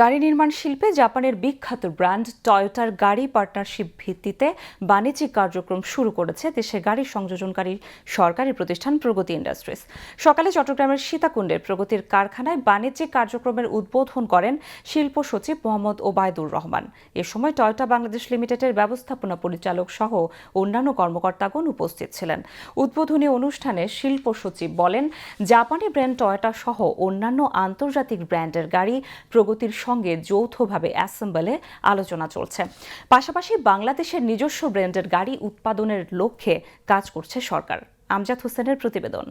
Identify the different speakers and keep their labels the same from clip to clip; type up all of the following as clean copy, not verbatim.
Speaker 1: গাড়ি নির্মাণ শিল্পে জাপানের বিখ্যাত ব্র্যান্ড টয়োটার গাড়ি পার্টনারশিপ ভিত্তিতে বাণিজ্যিক কার্যক্রম শুরু করেছে দেশের গাড়ি সংযোজনকারী সরকারি প্রতিষ্ঠান প্রগতি ইন্ডাস্ট্রিজ। সকালে চট্টগ্রামের সীতাকুণ্ডের প্রগতির কারখানায় বাণিজ্যিক কার্যক্রমের উদ্বোধন করেন শিল্প সচিব মোহাম্মদ ওবায়দুর রহমান। এ সময় টয়োটা বাংলাদেশ লিমিটেডের ব্যবস্থাপনা পরিচালক সহ অন্যান্য কর্মকর্তাগণ উপস্থিত ছিলেন। উদ্বোধনী অনুষ্ঠানে শিল্প সচিব বলেন, জাপানি ব্র্যান্ড টয়োটা সহ অন্যান্য আন্তর্জাতিক ব্র্যান্ডের গাড়ি প্রগতির সঙ্গে যৌথভাবে অ্যাসেম্বলে আলোচনা চলছে। পাশাপাশি বাংলাদেশের নিজস্ব ব্র্যান্ডের গাড়ি উৎপাদনের লক্ষ্যে কাজ করছে সরকার। আমজাদ হোসেনের প্রতিবেদন।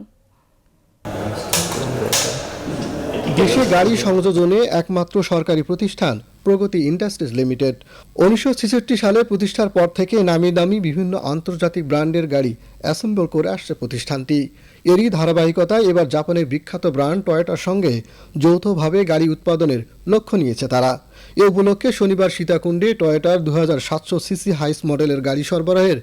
Speaker 2: দেশে গাড়ি সংযোজনে একমাত্র সরকারি প্রতিষ্ঠান প্রগতি ইন্ডাস্ট্রিজ লিমিটেড। 1966 সালে প্রতিষ্ঠার পর থেকে নামি দামি বিভিন্ন আন্তর্জাতিক ব্র্যান্ডের গাড়ি অ্যাসেম্বল করে আসছে প্রতিষ্ঠানটি। এরই ধারাবাহিকতায় এবার জাপানের বিখ্যাত ব্র্যান্ড টয়োটার সঙ্গে যৌথভাবে গাড়ি উৎপাদনের লক্ষ্য নিয়েছে তারা। এ উপলক্ষে শনিবার সীতাকুণ্ডে টয়োটার 2700 সিসি হাইস মডেলের গাড়ি সরবরাহের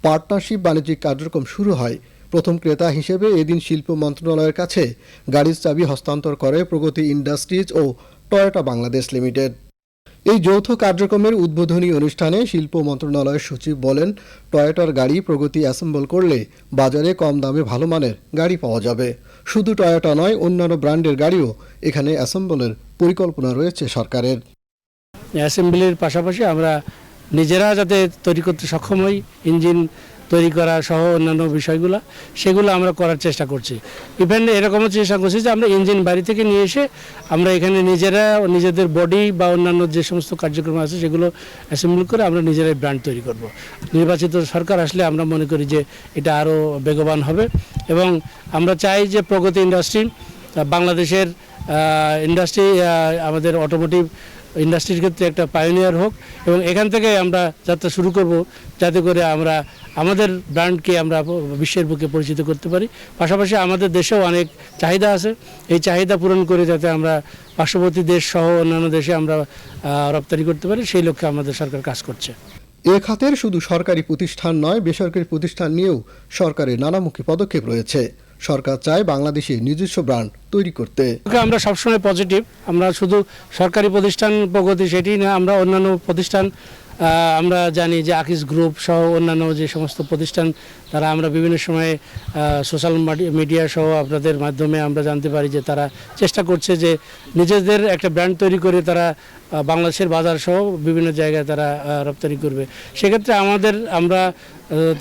Speaker 2: পার্টনারশিপ বাণিজ্যিক কার্যক্রম শুরু হয়। প্রথম ক্রেতা হিসেবে এদিন শিল্প মন্ত্রণালয়ের কাছে গাড়ির চাবি হস্তান্তর করে প্রগতি ইন্ডাস্ট্রিজ ও টয়োটা বাংলাদেশ লিমিটেড। এই যৌথ কার্যক্রমের উদ্বোধনী অনুষ্ঠানে শিল্প মন্ত্রণালয়ের সচিব বলেন, টয়োটার গাড়ি প্রগতি অ্যাসেম্বল করলে বাজারে কম দামে ভালো মানের গাড়ি পাওয়া যাবে। শুধু টয়োটা নয়, অন্যান্য ব্র্যান্ডের গাড়িও এখানে অ্যাসেম্বলের পরিকল্পনা রয়েছে সরকারের।
Speaker 3: অ্যাসেম্বলির পাশাপাশি আমরা নিজেরা যাতে তৈরি করতে সক্ষম হই, ইঞ্জিন তৈরি করা সহ অন্যান্য বিষয়গুলো সেগুলো আমরা করার চেষ্টা করছি। ইভেন এরকমও চেষ্টা করছি যে আমরা ইঞ্জিন বাড়ি থেকে নিয়ে এসে আমরা এখানে নিজেরা নিজেদের বডি বা অন্যান্য যে সমস্ত কার্যক্রম আছে সেগুলো অ্যাসেম্বল করে আমরা নিজেরাই ব্র্যান্ড তৈরি করব। নির্বাচিত সরকার আসলে আমরা মনে করি যে এটা আরও বেগবান হবে এবং আমরা চাই যে প্রগতি ইন্ডাস্ট্রি বাংলাদেশের ইন্ডাস্ট্রি আমাদের অটোমোটিভ ইন্ডাস্ট্রির ক্ষেত্রে একটা পায়োনিয়ার হোক এবং এখান থেকে আমরা যাত্রা শুরু করব যাতে করে আমরা আমাদের ব্র্যান্ডকে আমরা বিশ্বের বুকে পরিচিত করতে পারি। পাশাপাশি আমাদের দেশেও অনেক চাহিদা আছে, এই চাহিদা পূরণ করে যাতে আমরা পার্শ্ববর্তী দেশ সহ অন্যান্য দেশে আমরা রপ্তানি করতে পারি, সেই লক্ষ্যে আমাদের সরকার কাজ করছে।
Speaker 2: এ খাতের শুধু সরকারি প্রতিষ্ঠান নয়, বেসরকারি প্রতিষ্ঠান নিয়েও সরকারের নানামুখী পদক্ষেপ রয়েছে। সরকার চায় বাংলাদেশে নিজস্ব ব্র্যান্ড তৈরি করতে।
Speaker 3: আমরা সবসময় পজিটিভ, আমরা শুধু সরকারি প্রতিষ্ঠান প্রগতি সেটি না, আমরা অন্যান্য প্রতিষ্ঠান আমরা জানি যে আকিস গ্রুপ সহ অন্যান্য যে সমস্ত প্রতিষ্ঠান তারা আমরা বিভিন্ন সময়ে সোশ্যাল মিডিয়া সহ আপনাদের মাধ্যমে আমরা জানতে পারি যে তারা চেষ্টা করছে যে নিজেদের একটা ব্র্যান্ড তৈরি করে তারা বাংলাদেশের বাজার সহ বিভিন্ন জায়গায় তারা রপ্তানি করবে। সেক্ষেত্রে আমরা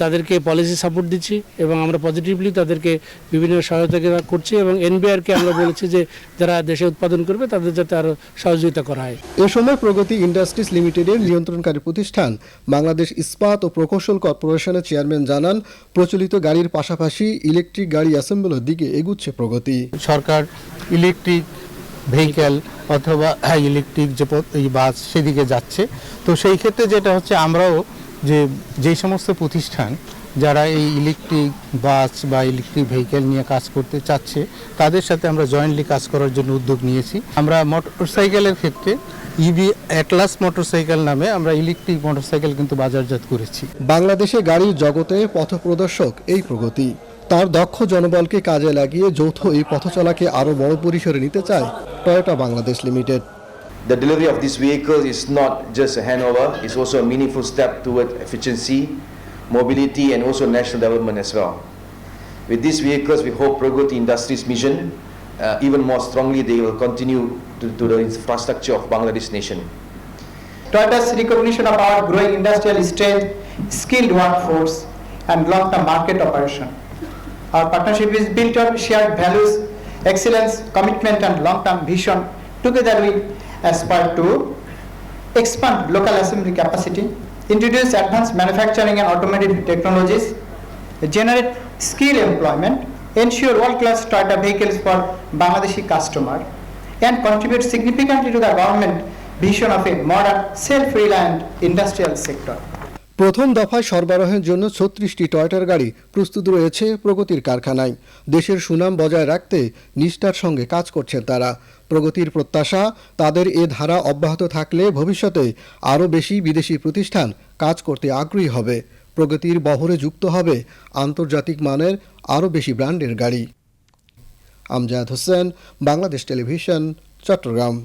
Speaker 3: তাদেরকে পলিসি সাপোর্ট দিচ্ছি এবং আমরা পজিটিভলি তাদেরকে বিভিন্ন সহায়তা করছি এবং এনবিআরকে আমরা বলেছি যে যারা দেশে উৎপাদন করবে তাদের যাতে আরও সহযোগিতা করা হয়।
Speaker 2: এ সময় প্রগতি ইন্ডাস্ট্রিজ লিমিটেডের নিয়ন্ত্রণকারী প্রতিষ্ঠান বাংলাদেশ ইস্পাত ও প্রকৌশল কর্পোরেশনের চেয়ারম্যান জানান, প্রচলিত গাড়ির পাশাপাশি ইলেকট্রিক গাড়ি অ্যাসেম্বলের দিকে এগুচ্ছে প্রগতি।
Speaker 4: সরকার ইলেকট্রিক ভেহিক্যাল অথবা ইলেকট্রিক যে বাস সেদিকে যাচ্ছে। তো সেই ক্ষেত্রে যেটা হচ্ছে, আমরাও যে সমস্ত প্রতিষ্ঠান যারা এই ইলেকট্রিক বাস বা ইলেকট্রিক ভেহিক্যাল নিয়ে কাজ করতে চাচ্ছে তাদের সাথে আমরা জয়েন্টলি কাজ করার জন্য উদ্যোগ নিয়েছি। আমরা মোটরসাইকেলের ক্ষেত্রে ইভি অ্যাটলাস মোটরসাইকেল নামে আমরা ইলেকট্রিক মোটরসাইকেল কিন্তু বাজারজাত করেছি।
Speaker 2: বাংলাদেশে গাড়ির জগতে পথপ্রদর্শক এই প্রগতি। তার দক্ষ জনবলকে কাজে লাগিয়ে যৌথ এই পথচলাকে আরও বড় পরিসরে নিতে চায় Toyota Bangladesh limited.
Speaker 5: The delivery of this vehicle is not just a handover, it's also a meaningful step toward efficiency, mobility and also national development as well. With these vehicles, we hope Pragati Industries' mission even more strongly they will continue to the infrastructure of Bangladesh nation.
Speaker 6: Toyota's recognition of our growing industrial strength, skilled workforce and long-term market operation. Our partnership is built on shared values, excellence, commitment and long-term vision. Together we aspire to expand local assembly capacity, introduce advanced manufacturing and automotive technologies, generate skill employment, ensure world-class Toyota vehicles for Bangladeshi customer, and contribute significantly to the government vision of a modern, self-reliant industrial sector.
Speaker 2: প্রথম দফায় সরবরাহের জন্য 36টি টয়োটার গাড়ি প্রস্তুত রয়েছে প্রগতির কারখানায়। দেশের সুনাম বজায় রাখতে নিষ্ঠার সঙ্গে কাজ করছেন তারা। প্রগতির প্রত্যাশা, তাদের এ ধারা অব্যাহত থাকলে ভবিষ্যতে আরও বেশি বিদেশি প্রতিষ্ঠান কাজ করতে আগ্রহী হবে। প্রগতির বহরে যুক্ত হবে আন্তর্জাতিক মানের আরও বেশি ব্র্যান্ডের গাড়ি। আমজাদ হোসেন, বাংলাদেশ টেলিভিশন, চট্টগ্রাম।